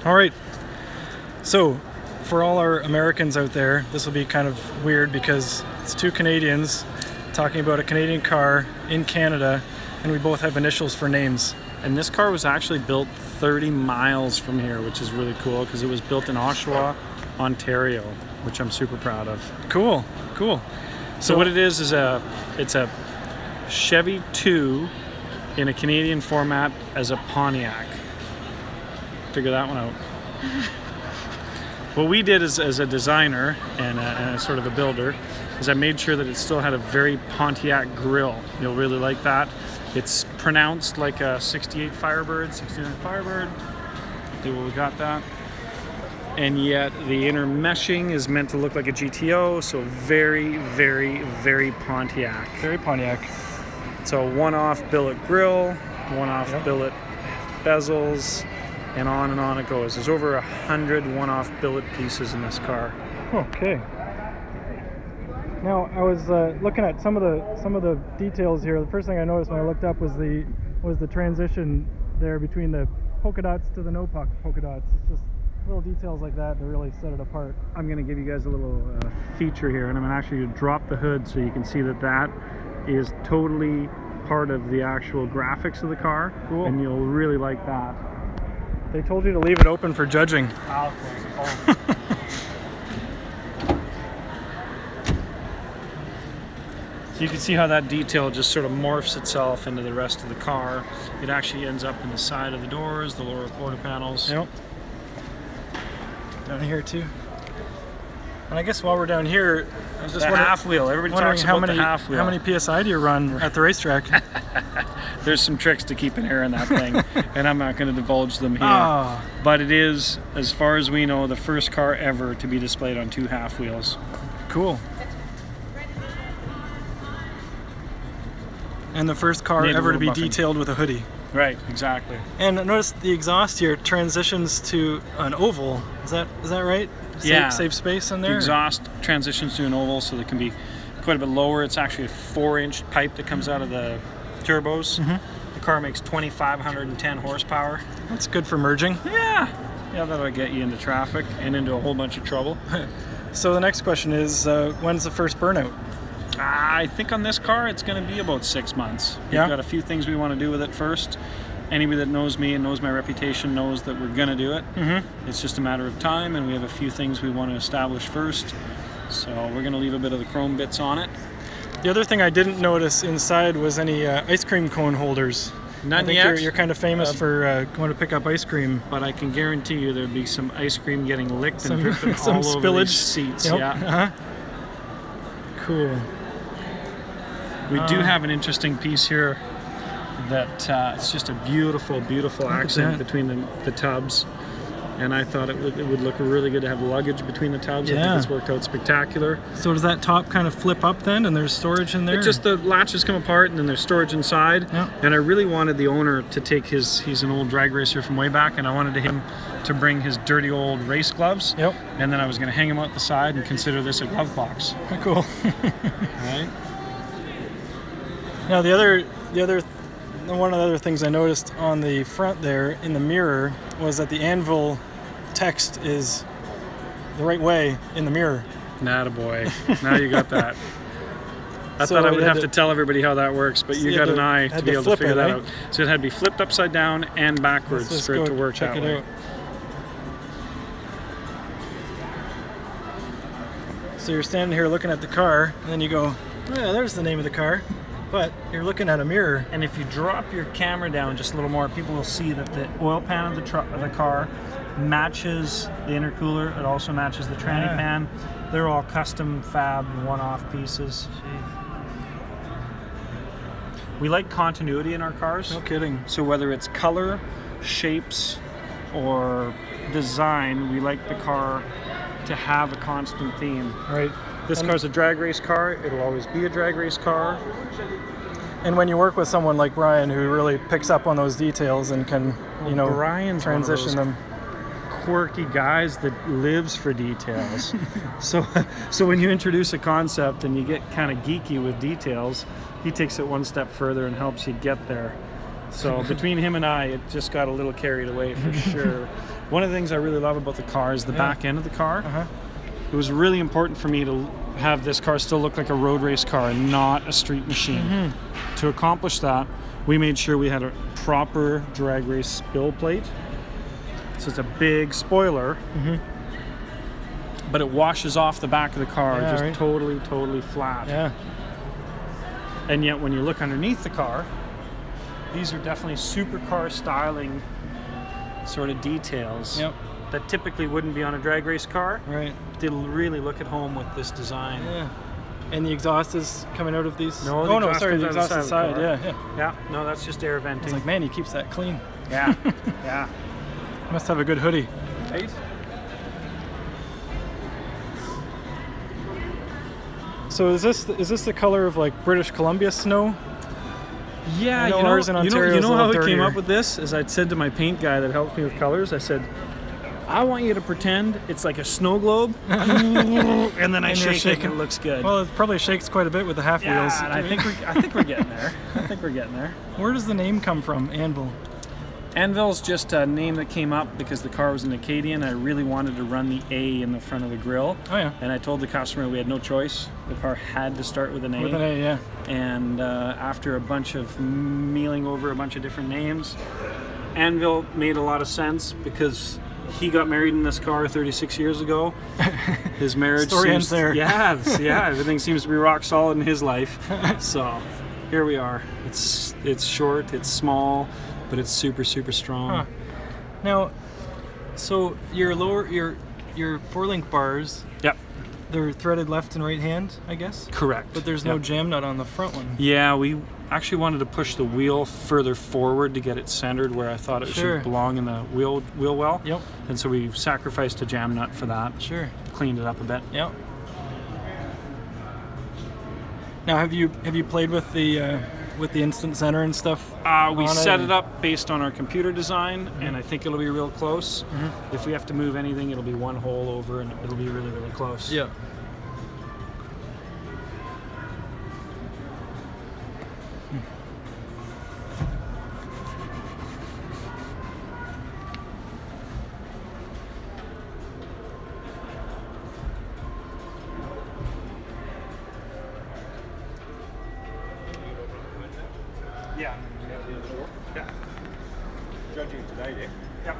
All right. So, for all our Americans out there, this will be kind of weird because it's two Canadians talking about a Canadian car in Canada, and we both have initials for names. And this car was actually built 30 miles from here, which is really cool because it was built in Oshawa, Ontario, which I'm super proud of. Cool, cool. So what it is it's a Chevy 2 in a Canadian format as a Pontiac. Figure that one out. What we did as a designer and a sort of a builder is I made sure that it still had a very Pontiac grille. You'll really like that. It's pronounced like a 68 Firebird, 69 Firebird. We got that. And yet the inner meshing is meant to look like a GTO, so very, very, very Pontiac. Very Pontiac. So one-off billet grille, one-off billet bezels, and on it goes. There's over 100 one-off billet pieces in this car. Okay. Now I was looking at some of the details here. The first thing I noticed when I looked up was the transition there between the polka dots to the no polka dots. It's just little details like that really set it apart. I'm going to give you guys a little feature here, and I'm actually going to drop the hood so you can see that is totally part of the actual graphics of the car. Cool. And you'll really like that. They told you to leave it open for judging. So you can see how that detail just sort of morphs itself into the rest of the car. It actually ends up in the side of the doors, the lower quarter panels. Yep. Down here too. And I guess while we're down here, I was just wondering, half wheel. Everybody talks about the half wheel. How many PSI do you run at the racetrack? There's some tricks to keeping air in that thing, and I'm not going to divulge them here. Oh. But it is, as far as we know, the first car ever to be displayed on 2 half wheels. Cool. And the first car ever to be detailed with a hoodie. Right, exactly. And notice the exhaust here transitions to an oval. Is that right? Save space in there? The exhaust transitions to an oval, so it can be quite a bit lower. It's actually a 4-inch pipe that comes out of the turbos. Mm-hmm. The car makes 2,510 horsepower. That's good for merging. Yeah, that'll get you into traffic and into a whole bunch of trouble. So the next question is, when's the first burnout? I think on this car it's going to be about 6 months. We've got a few things we want to do with it first. Anybody that knows me and knows my reputation knows that we're going to do it. Mm-hmm. It's just a matter of time, and we have a few things we want to establish first. So we're going to leave a bit of the chrome bits on it. The other thing I didn't notice inside was any ice cream cone holders. None yet. You're kind of famous for going to pick up ice cream. But I can guarantee you there'll be some ice cream getting licked and dripping some all spillage. over these seats. Yep. Yeah. Cool. We do have an interesting piece here that it's just a beautiful, beautiful accent between the tubs. And I thought it would look really good to have luggage between the tubs. I think it's worked out spectacular. So does that top kind of flip up then, and there's storage in there? Just the latches come apart, and then there's storage inside. Yep. And I really wanted the owner to take he's an old drag racer from way back, and I wanted him to bring his dirty old race gloves. Yep. And then I was going to hang them out the side and consider this a glove box. Cool. Right. Now one of the other things I noticed on the front there in the mirror was that the Anvil text is the right way in the mirror. Attaboy. Now you got that. I thought I would have to tell everybody how that works, but you got an eye to be able to figure that out. So it had to be flipped upside down and backwards for it to work that way. So you're standing here looking at the car, and then you go, oh yeah, there's the name of the car. But you're looking at a mirror. And if you drop your camera down just a little more, people will see that the oil pan of the car matches the intercooler. It also matches the tranny pan. They're all custom fab one-off pieces. We like continuity in our cars. No kidding. So whether it's color, shapes, or design, we like the car to have a constant theme. Right. This car's a drag race car. It'll always be a drag race car. And when you work with someone like Brian, who really picks up on those details and can, Brian's transition them. Quirky guys that lives for details. so when you introduce a concept and you get kind of geeky with details, he takes it one step further and helps you get there. So between him and I, it just got a little carried away for sure. One of the things I really love about the car is the back end of the car. It was really important for me to have this car still look like a road race car and not a street machine. To accomplish that, we made sure we had a proper drag race spill plate. So it's a big spoiler, but it washes off the back of the car just totally flat. Yeah. And yet when you look underneath the car, these are definitely supercar styling sort of details that typically wouldn't be on a drag race car. Right. They'll really look at home with this design. Yeah. And the exhaust is coming out of these? No, oh no, sorry, the exhaust is side. Yeah, no, that's just air venting. It's like, man, he keeps that clean. Yeah, yeah. Must have a good hoodie. Right? So is this the color of like British Columbia snow? Yeah, I know ours in Ontario you know how I I came up with this? Is I said to my paint guy that helped me with colors, I said, I want you to pretend it's like a snow globe, and then I shake it and it looks good. Well, it probably shakes quite a bit with the half wheels. And I think we're getting there. I think we're getting there. Where does the name come from, Anvil? Anvil's just a name that came up because the car was an Acadian. I really wanted to run the A in the front of the grille. Oh yeah. And I told the customer we had no choice. The car had to start with an A. With an A, yeah. And after a bunch of mealing over a bunch of different names, Anvil made a lot of sense because he got married in this car 36 years ago. His marriage Story ends there. Yeah, everything seems to be rock solid in his life. So here we are. It's short, it's small, but it's super strong. Now, so your 4-link bars, Yep. they're threaded left and right hand, I guess? Correct. But there's no jam nut on the front one. Yeah, we actually wanted to push the wheel further forward to get it centered where I thought it should belong in the wheel well. Yep. And so we sacrificed a jam nut for that. Sure. Cleaned it up a bit. Yep. Now, have you played with the instant center and stuff? We set it up based on our computer design, and I think it'll be real close. If we have to move anything, it'll be one hole over, and it'll be really close. Yeah. Yeah. Judging today, yeah? Yep.